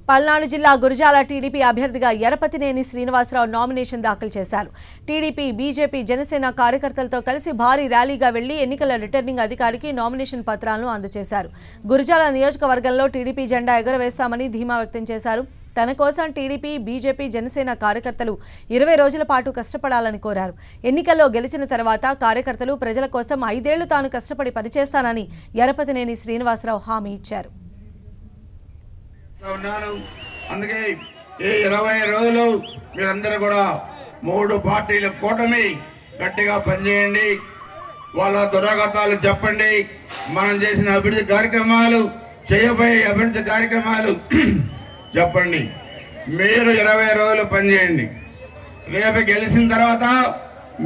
పల్నాడు జిల్లా గురజాల టీడీపీ అభ్యర్థిగా ఎరపతినేని శ్రీనివాసరావు నామినేషన్ దాఖలు చేశారు. టీడీపీ, బీజేపీ, జనసేన కార్యకర్తలతో కలిసి భారీ ర్యాలీగా వెళ్లి ఎన్నికల రిటర్నింగ్ అధికారికి నామినేషన్ పత్రాలను అందజేశారు. గురజాల నియోజకవర్గంలో టీడీపీ జెండా ఎగురవేస్తామని ధీమా వ్యక్తం చేశారు. తన కోసం టీడీపీ, బీజేపీ, జనసేన కార్యకర్తలు 20 రోజుల పాటు కష్టపడాలని కోరారు. ఎన్నికల్లో గెలిచిన తర్వాత కార్యకర్తలు ప్రజల కోసం 5 ఏళ్లు తాను కష్టపడి పనిచేస్తానని ఎరపతినేని శ్రీనివాసరావు హామీ ఇచ్చారు. అందుకే ఈ 20 రోజులు మీరందరూ కూడా 3 పార్టీల కూటమి గట్టిగా పనిచేయండి. వాళ్ళ దురాగతాలు చెప్పండి. మనం చేసిన అభివృద్ధి కార్యక్రమాలు, చేయబోయే అభివృద్ధి కార్యక్రమాలు చెప్పండి. మీరు 20 రోజులు పనిచేయండి. రేపు గెలిచిన తర్వాత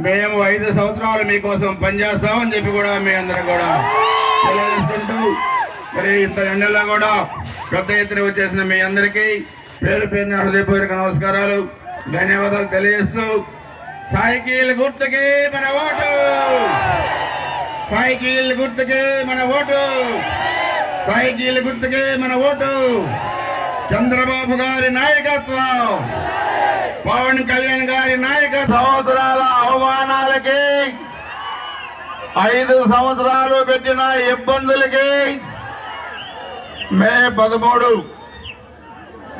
మేము 5 సంవత్సరాలు మీకోసం పనిచేస్తామని చెప్పి కూడా మీ అందరూ కూడా తెలియజేసుకుంటూ, మరి ఇంత ఎండలో కూడా పెద్ద ఎత్తున వచ్చేసిన మీ అందరికీ పేరు పేరున హృదయపూర్వక నమస్కారాలు, ధన్యవాదాలు తెలియజేస్తూ, సైకిల్ గుర్తుకే మన ఓటు, సైకిల్ గుర్తుకే మన ఓటు, సైకిల్ గుర్తుకే మన ఓటు. చంద్రబాబు గారి నాయకత్వం, పవన్ కళ్యాణ్ గారి నాయకత్వం. సంవత్సరాల అవమానాలకి, 5 సంవత్సరాలు పెట్టిన ఇబ్బందులకి మే 13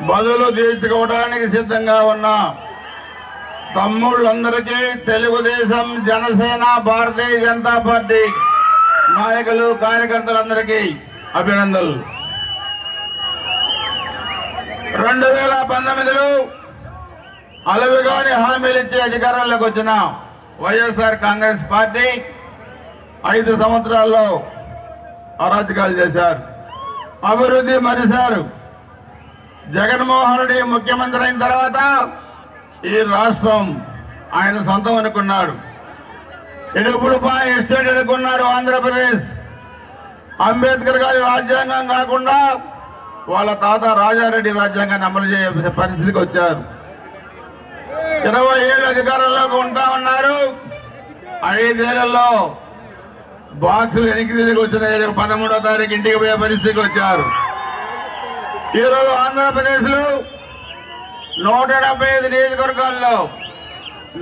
బదులు తీర్చుకోవడానికి సిద్ధంగా ఉన్న తమ్ముళ్ళందరికీ తెలుగుదేశం, జనసేన, భారతీయ జనతా పార్టీ నాయకులు, కార్యకర్తలందరికీ అభినందనలు. 2019లో అలవిగాని హామీలు ఇచ్చి అధికారంలోకి వచ్చిన వైఎస్ఆర్ కాంగ్రెస్ పార్టీ 5 సంవత్సరాల్లో అరాచకాలు చేశారు, అభివృద్ధి మరిశారు. జగన్మోహన్ రెడ్డి ముఖ్యమంత్రి అయిన తర్వాత ఈ రాష్ట్రం ఆయన సొంతం అనుకున్నాడు. ఇడుపుడుపా ఎస్టేట్ అనుకున్నాడు ఆంధ్రప్రదేశ్. అంబేద్కర్ గారి రాజ్యాంగం కాకుండా వాళ్ళ తాత రాజారెడ్డి రాజ్యాంగాన్ని అమలు చేసే పరిస్థితికి వచ్చారు. 20 ఏళ్ళు అధికారంలోకి ఉంటా ఉన్నారు. 5 ఏళ్లలో బాక్సులు వెనక్కి తిరిగి వచ్చిన 13వ తారీఖు ఇంటికి పోయే పరిస్థితికి వచ్చారు. ఈరోజు ఆంధ్రప్రదేశ్ లో 175 నియోజకవర్గాల్లో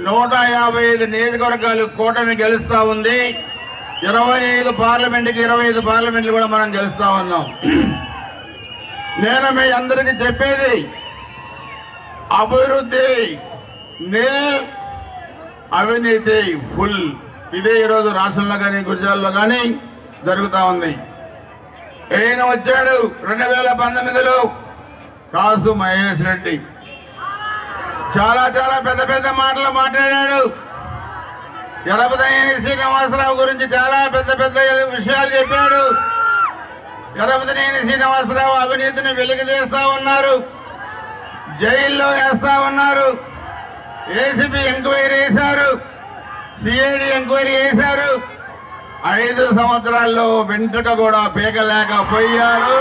155 నియోజకవర్గాలు కూటమి గెలుస్తా ఉంది. 25 పార్లమెంట్కి 25 పార్లమెంట్లు కూడా మనం గెలుస్తా ఉన్నాం. నేను మీ అందరికీ చెప్పేది, అభివృద్ధి నీల్, అవినీతి ఫుల్. ఇదే ఈరోజు రాష్ట్రంలో కానీ గుజరాత్లో కానీ జరుగుతూ ఉంది. ఈయన వచ్చాడు 2019లో, కాసు మహేష్ రెడ్డి చాలా పెద్ద పెద్ద మాటలు మాట్లాడాడు. ఎరపతినేని శ్రీనివాసరావు గురించి చాలా పెద్ద విషయాలు చెప్పాడు. ఎరపతినేని శ్రీనివాసరావు అవినీతిని వెలికితీస్తా ఉన్నారు, జైల్లో వేస్తా ఉన్నారు, ఏసీబీ ఎంక్వైరీ చేశారు, సిఐడి ఎంక్వైరీ చేశారు. 5 సంవత్సరాల్లో వెంట్రుక కూడా పీకలేకపోయారు.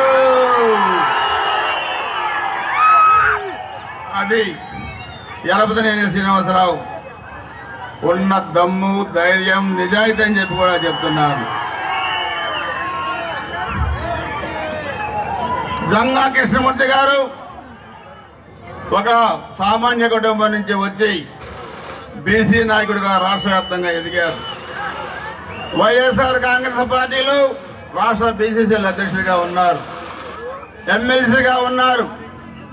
అది ఎరపతినేని శ్రీనివాసరావు ఉన్న దమ్ము, ధైర్యం, నిజాయితీ అని చెప్పి కూడా చెప్తున్నారు. జంగా కృష్ణమూర్తి గారు ఒక సామాన్య కుటుంబం నుంచి వచ్చి బీసీ నాయకుడిగా రాష్ట్ర వ్యాప్తంగా ఎదిగారు. వైఎస్ఆర్ కాంగ్రెస్ పార్టీలో రాష్ట్ర బీసీసీఎల్ అధ్యక్షుడిగా ఉన్నారు, ఎమ్మెల్సీగా ఉన్నారు.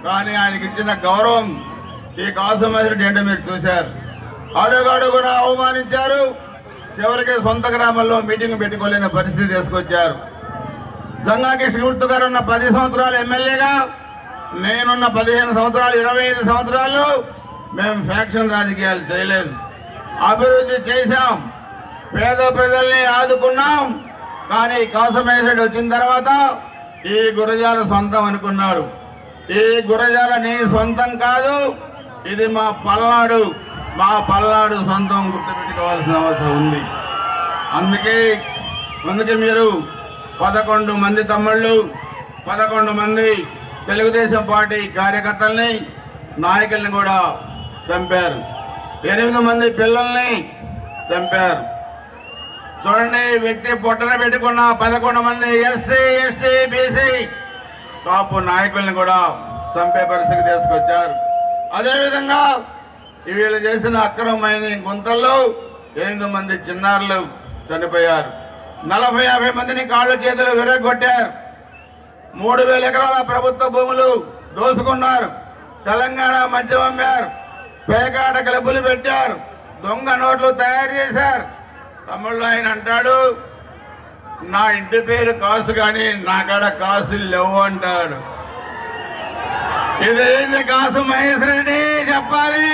కానీ ఆయనకి ఇచ్చిన గౌరవం ఈ కాసు మహేష్ రెడ్డి ఏంటో మీరు చూశారు. అడుగడుగున అవమానించారు. చివరికి సొంత గ్రామంలో మీటింగ్ పెట్టుకోలేని పరిస్థితి తీసుకొచ్చారు. జంగా కృష్ణమూర్తి గారు ఉన్న 10 సంవత్సరాలు ఎమ్మెల్యేగా, నేనున్న 15 సంవత్సరాలు, 25 సంవత్సరాలు మేము ఫ్యాక్షన్ రాజకీయాలు చేయలేదు. అభివృద్ధి చేశాం, పేద ప్రజల్ని ఆదుకున్నాం. కానీ కాసు మహేష్ రెడ్డి వచ్చిన తర్వాత ఈ గురజాల సొంతం అనుకున్నాడు. ఈ గురజాల నీ సొంతం కాదు, ఇది మా పల్నాడు, మా పల్నాడు సొంతం గుర్తుపెట్టుకోవాల్సిన అవసరం ఉంది. అందుకే మీరు 11 మంది తమ్ముళ్ళు, 11 మంది తెలుగుదేశం పార్టీ కార్యకర్తల్ని, నాయకుల్ని కూడా చంపారు. 8 మంది పిల్లల్ని చంపారు. చూడండి, వ్యక్తి పొట్టన పెట్టుకున్న 11 మంది ఎస్సీ, ఎస్టీ, బీసీ కాపు నాయకుల్ని కూడా చంపే పరిస్థితికి తీసుకొచ్చారు. అదేవిధంగా వీళ్ళు చేసిన అక్రమమైన గుంతల్లో 8 మంది చిన్నారులు చనిపోయారు. 40-50 మందిని కాళ్ళు చేతులు విరగొట్టారు. 3000 ఎకరాల ప్రభుత్వ భూములు దోసుకున్నారు. తెలంగాణ మద్యం అమ్మారు. పేకాట క్లబ్బులు పెట్టారు. దొంగ నోట్లు తయారు చేశారు. తమ్ముళ్ళు ఆయన అంటాడు, నా ఇంటి పేరు కాసు కానీ నా కాడ కాసులు లేవు అంటాడు. ఇదేంది కాసు మహేష్ రెడ్డి చెప్పాలి.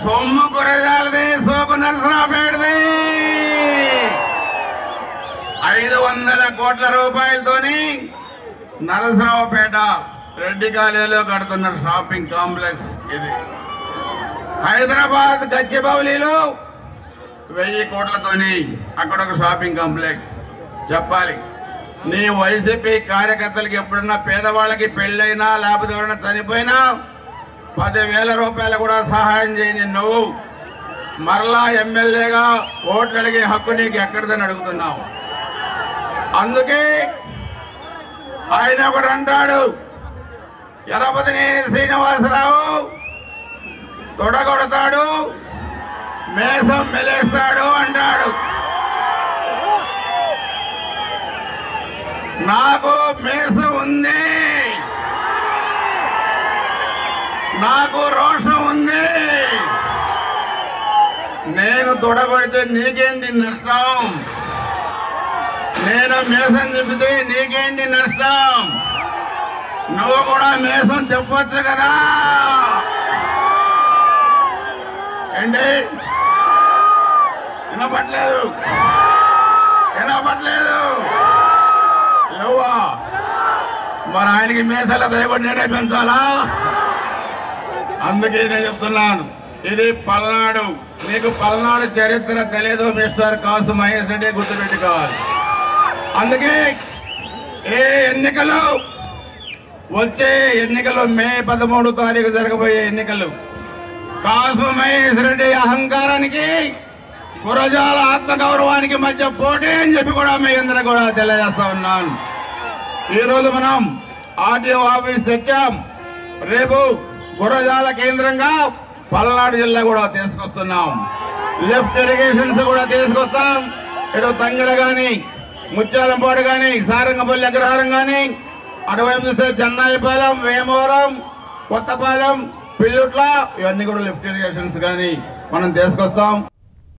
సొమ్ము గురజాలది, సోకు నరసరావుపేటది. 500 కోట్ల రూపాయలతోని నరసరావుపేట రెడ్డి కాలేజీలో కడుతున్న షాపింగ్ కాంప్లెక్స్ ఇది. హైదరాబాద్ గచ్చిబౌలిలో 1000 కోట్లతోని అక్కడ ఒక షాపింగ్ కాంప్లెక్స్. చెప్పాలి, నీ వైసీపీ కార్యకర్తలకి ఎప్పుడన్నా పేదవాళ్ళకి పెళ్ళైనా లేకపోతే ఎవరైనా చనిపోయినా 10,000 రూపాయలు కూడా సహాయం చేయని నువ్వు మరలా ఎమ్మెల్యేగా ఓట్లు అడిగే హక్కు నీకు ఎక్కడిదని అడుగుతున్నావు. అందుకే ఆయన ఒకటి అంటాడు, ఎరపతినేని శ్రీనివాసరావు తొడగొడతాడు, మేసం మెలేస్తాడు అంటాడు. నాకు మేసం ఉంది, నాకు రోషం ఉంది. నేను తొడగొడితే నీకేంటి నష్టం? నేను మేసం చెబితే నీకేంటి నష్టం? నువ్వు కూడా మేసం చెప్పొచ్చు కదా. ఏంటి వినపట్లేదు? లేవా? మరి ఆయనకి మేసాల భయపడి నేనే పెంచాలా? అందుకే నేను చెప్తున్నాను, ఇది పల్నాడు. మీకు పల్నాడు చరిత్ర తెలియదు మిస్టర్ కాసు మహేష్ రెడ్డి, గుర్తుపెట్టుకోవాలి. అందుకే వచ్చే ఎన్నికలు మే 13 తారీఖు జరగబోయే ఎన్నికలు కాసు మహేష్ రెడ్డి అహంకారానికి, గురజాల ఆత్మగౌరవానికి మధ్య పోటీ అని చెప్పి కూడా మీ అందరూ కూడా తెలియజేస్తా ఉన్నాను. ఈరోజు మనం ఆర్టీఓ ఆఫీస్ తెచ్చాం. రేపు గురజాల కేంద్రంగా పల్నాడు జిల్లా కూడా తీసుకొస్తున్నాం. లిఫ్ట్ ఇరిగేషన్స్ కూడా తీసుకొస్తాం. ఇటు తంగిడ కానీ, ముత్యాలంపాడు కానీ, సారంగపల్లి అగ్రహారం కానీ, అటువైపు చూస్తే చెన్నాయిపాలెం, వేమవరం, కొత్తపాలెం, పిల్లుట్ల, ఇవన్నీ కూడా లిఫ్ట్ ఇరిగేషన్స్ కానీ మనం తీసుకొస్తాం.